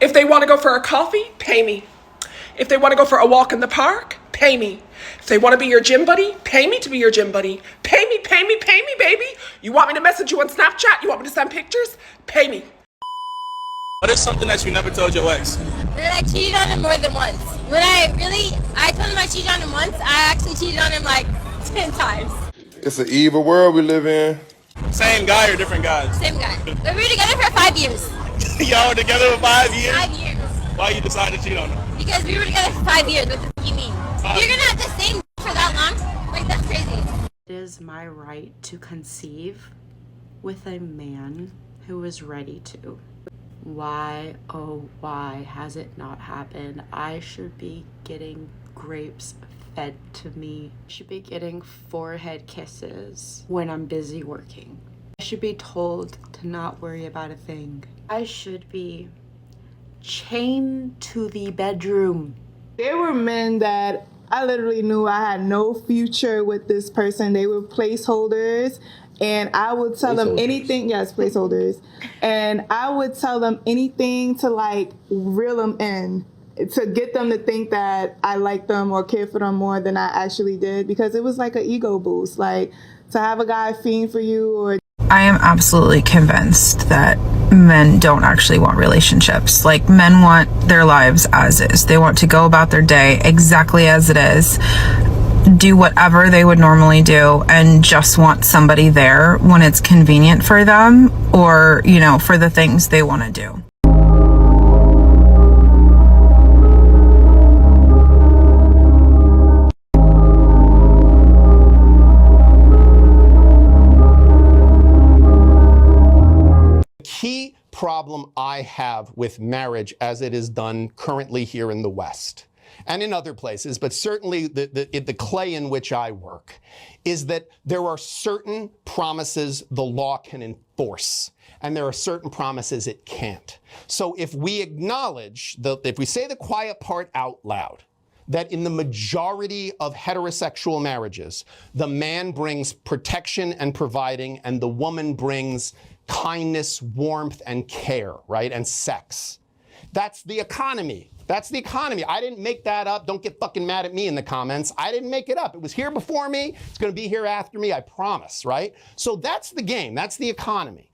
If they want to go for a coffee, pay me. If they want to go for a walk in the park, pay me. If they want to be your gym buddy, pay me to be your gym buddy. Pay me, pay me, pay me, baby. You want me to message you on Snapchat? You want me to send pictures? Pay me. What is something that you never told your ex? That I cheated on him more than once. I told him I cheated on him once. I actually cheated on him like 10 times. It's an evil world we live in. Same guy or different guys? Same guy. But we were together for 5 years. Y'all were together for 5 years? 5 years. Why you decided to cheat on him? Because we were together for 5 years. What the f*** you mean? You're gonna have the same for that long? Like, that's crazy. It is my right to conceive with a man who is ready to. Why, oh, why has it not happened? I should be getting grapes fed to me. I should be getting forehead kisses when I'm busy working. I should be told to not worry about a thing. I should be chained to the bedroom. There were men that I literally knew I had no future with this person. They were placeholders. And I would tell them anything. Yes, placeholders. And I would tell them anything to like reel them in, to get them to think that I liked them or cared for them more than I actually did, because it was like an ego boost. Like, to have a guy fiend for you or... I am absolutely convinced that men don't actually want relationships. Like, men want their lives as is. They want to go about their day exactly as it is, do whatever they would normally do, and just want somebody there when it's convenient for them, or, you know, for the things they want to do. Key problem I have with marriage as it is done currently here in the West and in other places, but certainly the clay in which I work, is that there are certain promises the law can enforce, and there are certain promises it can't. So if we acknowledge, if we say the quiet part out loud, that in the majority of heterosexual marriages, the man brings protection and providing, and the woman brings kindness, warmth, and care, right? And sex. That's the economy. That's the economy. I didn't make that up. Don't get fucking mad at me in the comments. I didn't make it up. It was here before me. It's going to be here after me, I promise, right? So that's the game. That's the economy.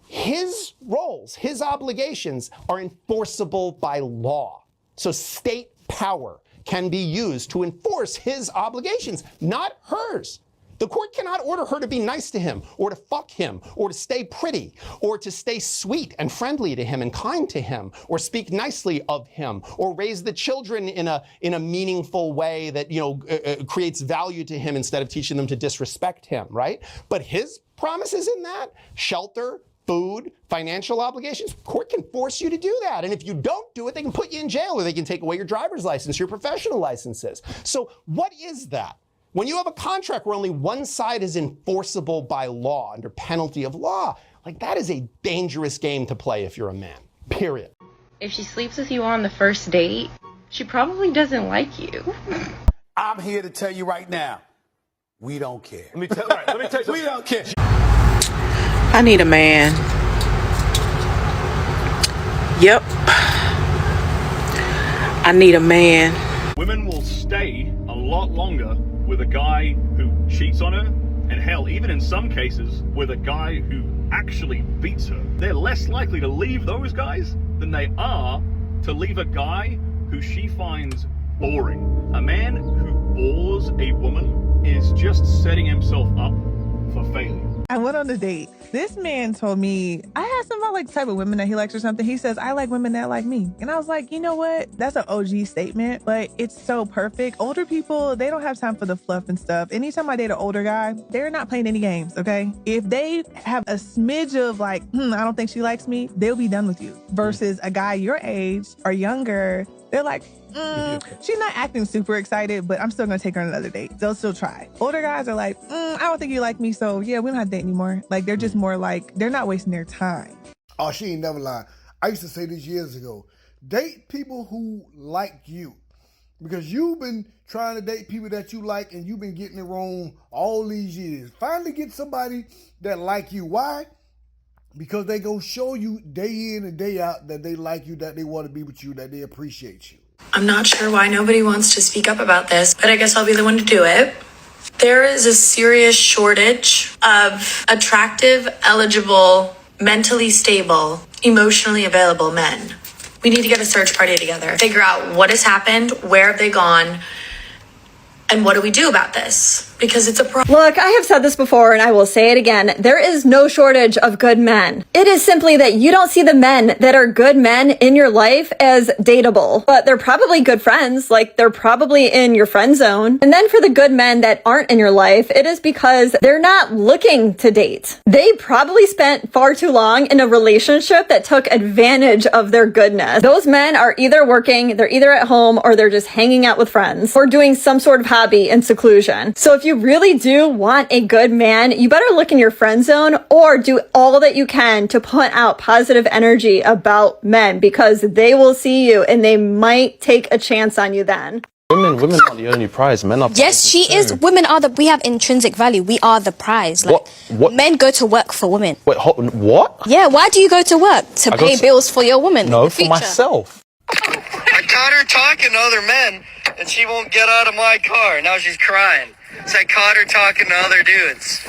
His roles, his obligations are enforceable by law. So state power can be used to enforce his obligations, not hers. The court cannot order her to be nice to him, or to fuck him, or to stay pretty, or to stay sweet and friendly to him and kind to him, or speak nicely of him, or raise the children in a meaningful way that, you know, creates value to him instead of teaching them to disrespect him, right? But his promises in that, shelter, food, financial obligations, court can force you to do that. And if you don't do it, they can put you in jail, or they can take away your driver's license, your professional licenses. So what is that? When you have a contract where only one side is enforceable by law, under penalty of law, like, that is a dangerous game to play if you're a man, period. If she sleeps with you on the first date, she probably doesn't like you. I'm here to tell you right now, we don't care. Let me tell you. We don't care. I need a man. Yep. I need a man. Women will stay a lot longer with a guy who cheats on her, and hell, even in some cases, with a guy who actually beats her. They're less likely to leave those guys than they are to leave a guy who she finds boring. A man who bores a woman is just setting himself up for failure. I went on a date. This man told me, I asked him about like the type of women that he likes or something. He says, I like women that like me. And I was like, you know what? That's an OG statement, but it's so perfect. Older people, they don't have time for the fluff and stuff. Anytime I date an older guy, they're not playing any games, okay? If they have a smidge of like, I don't think she likes me, they'll be done with you. Versus a guy your age or younger, they're like, she's not acting super excited, but I'm still gonna take her on another date. They'll still try. Older guys are like, I don't think you like me, so yeah, we don't have to date anymore. Like, they're just more like, they're not wasting their time. Oh, she ain't never lied. I used to say this years ago. Date people who like you. Because you've been trying to date people that you like, and you've been getting it wrong all these years. Finally get somebody that like you. Why? because they gonna show you day in and day out that they like you, that they want to be with you, that they appreciate you. I'm not sure why nobody wants to speak up about this, but I guess I'll be the one to do it. There is a serious shortage of attractive, eligible, mentally stable, emotionally available men. We need to get a search party together, figure out what has happened, where have they gone, and what do we do about this? Because it's a problem. Look, I have said this before and I will say it again. There is no shortage of good men. It is simply that you don't see the men that are good men in your life as dateable. But they're probably good friends, like they're probably in your friend zone. And then for the good men that aren't in your life, it is because they're not looking to date. They probably spent far too long in a relationship that took advantage of their goodness. Those men are either working, they're either at home, or they're just hanging out with friends, or doing some sort of hobby in seclusion. So if you really do want a good man, you better look in your friend zone or do all that you can to put out positive energy about men, because they will see you and they might take a chance on you then. Women aren't the only prize. Men are. Yes, she is. Women are we have intrinsic value. We are the prize. Like, what? Men go to work for women. Wait, what? Yeah, why do you go to work? To pay bills for your woman? No, for myself. I caught her talking to other men, and she won't get out of my car. Now she's crying. So I caught her talking to other dudes.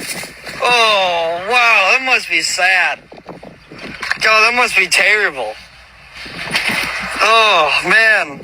Oh, wow, that must be sad. God, that must be terrible. Oh, man.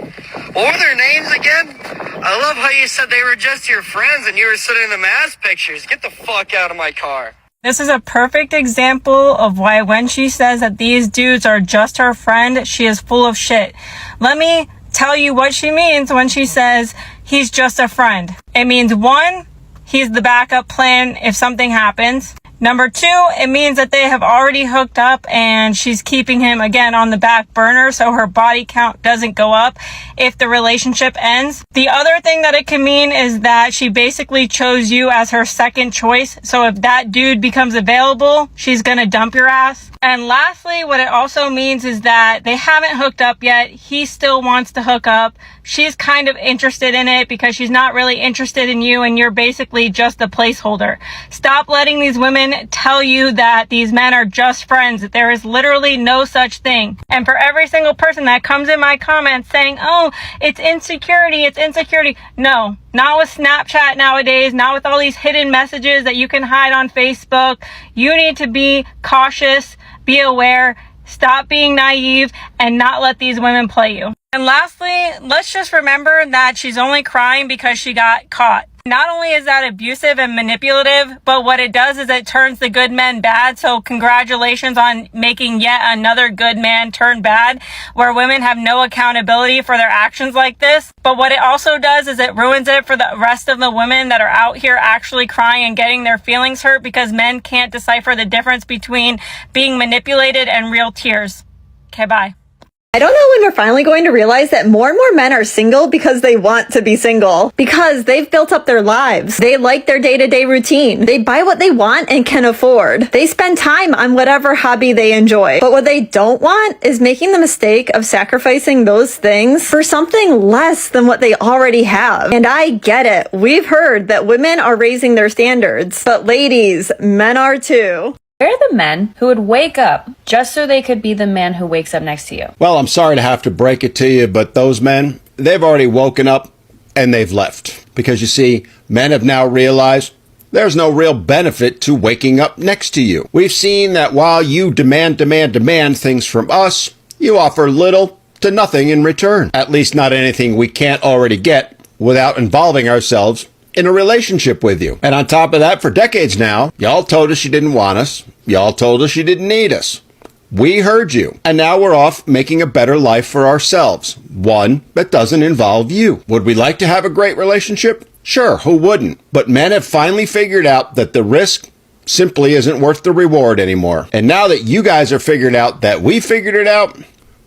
What were their names again? I love how you said they were just your friends and you were sending them ass pictures. Get the fuck out of my car. This is a perfect example of why when she says that these dudes are just her friend, she is full of shit. Let me tell you what she means when she says he's just a friend. It means 1, he's the backup plan if something happens. Number 2, it means that they have already hooked up and she's keeping him again on the back burner so her body count doesn't go up if the relationship ends. The other thing that it can mean is that she basically chose you as her second choice. So if that dude becomes available, she's gonna dump your ass. And lastly, what it also means is that they haven't hooked up yet. He still wants to hook up. She's kind of interested in it because she's not really interested in you and you're basically just a placeholder. Stop letting these women tell you that these men are just friends. There is literally no such thing. And for every single person that comes in my comments saying, oh, it's insecurity. No, not with Snapchat nowadays, not with all these hidden messages that you can hide on Facebook. You need to be cautious, be aware, stop being naive, and not let these women play you. And lastly, let's just remember that she's only crying because she got caught. Not only is that abusive and manipulative, but what it does is it turns the good men bad. So congratulations on making yet another good man turn bad, where women have no accountability for their actions like this. But what it also does is it ruins it for the rest of the women that are out here actually crying and getting their feelings hurt because men can't decipher the difference between being manipulated and real tears. Okay, bye. I don't know when we're finally going to realize that more and more men are single because they want to be single. Because they've built up their lives. They like their day-to-day routine. They buy what they want and can afford. They spend time on whatever hobby they enjoy. But what they don't want is making the mistake of sacrificing those things for something less than what they already have. And I get it. We've heard that women are raising their standards. But ladies, men are too. Where are the men who would wake up just so they could be the man who wakes up next to you? Well, I'm sorry to have to break it to you, but those men, they've already woken up and they've left. Because you see, men have now realized there's no real benefit to waking up next to you. We've seen that while you demand things from us, you offer little to nothing in return. At least not anything we can't already get without involving ourselves in a relationship with you. And on top of that, for decades now, y'all told us you didn't want us. Y'all told us you didn't need us. We heard you. And now we're off making a better life for ourselves. One that doesn't involve you. Would we like to have a great relationship? Sure, who wouldn't? But men have finally figured out that the risk simply isn't worth the reward anymore. And now that you guys are figured out that we figured it out,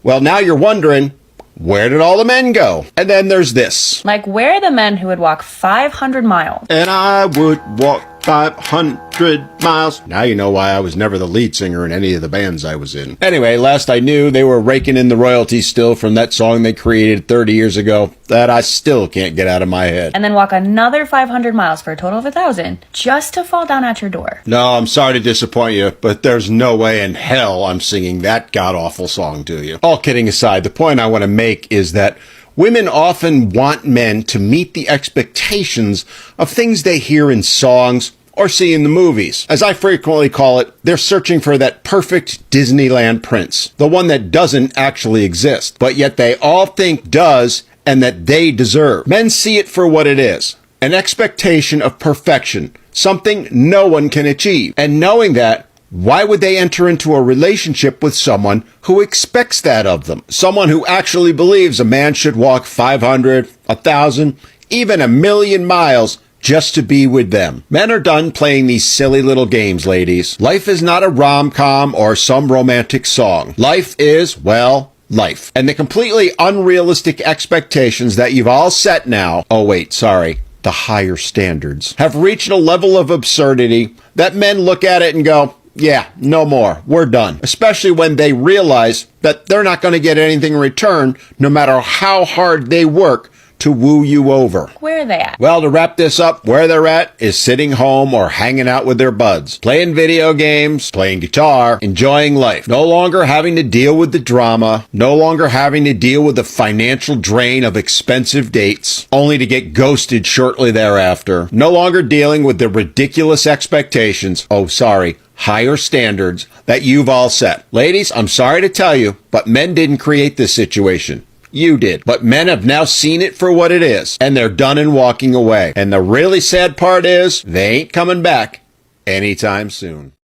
well, now you're wondering, where did all the men go? And then there's this. Like, where are the men who would walk 500 miles? And I would walk 500 miles. Now you know why I was never the lead singer in any of the bands I was in. Anyway, last I knew, they were raking in the royalties still from that song they created 30 years ago that I still can't get out of my head. And then walk another 500 miles for a total of 1,000 just to fall down at your door. No, I'm sorry to disappoint you, but there's no way in hell I'm singing that god-awful song to you. All kidding aside, the point I want to make is that women often want men to meet the expectations of things they hear in songs or see in the movies. As I frequently call it, they're searching for that perfect Disneyland prince, the one that doesn't actually exist, but yet they all think does and that they deserve. Men see it for what it is, an expectation of perfection, something no one can achieve. And knowing that, why would they enter into a relationship with someone who expects that of them? Someone who actually believes a man should walk 500, 1,000, even 1,000,000 miles just to be with them. Men are done playing these silly little games, ladies. Life is not a rom-com or some romantic song. Life is, well, life. And the completely unrealistic expectations that you've all set now, the higher standards, have reached a level of absurdity that men look at it and go, yeah, no more. We're done. Especially when they realize that they're not going to get anything in return, no matter how hard they work to woo you over. Where are they at? Well, to wrap this up, where they're at is sitting home or hanging out with their buds, playing video games, playing guitar, enjoying life. No longer having to deal with the drama, no longer having to deal with the financial drain of expensive dates, only to get ghosted shortly thereafter. No longer dealing with the ridiculous expectations, higher standards that you've all set. Ladies, I'm sorry to tell you, but men didn't create this situation. You did. But men have now seen it for what it is, and they're done and walking away. And the really sad part is, they ain't coming back anytime soon.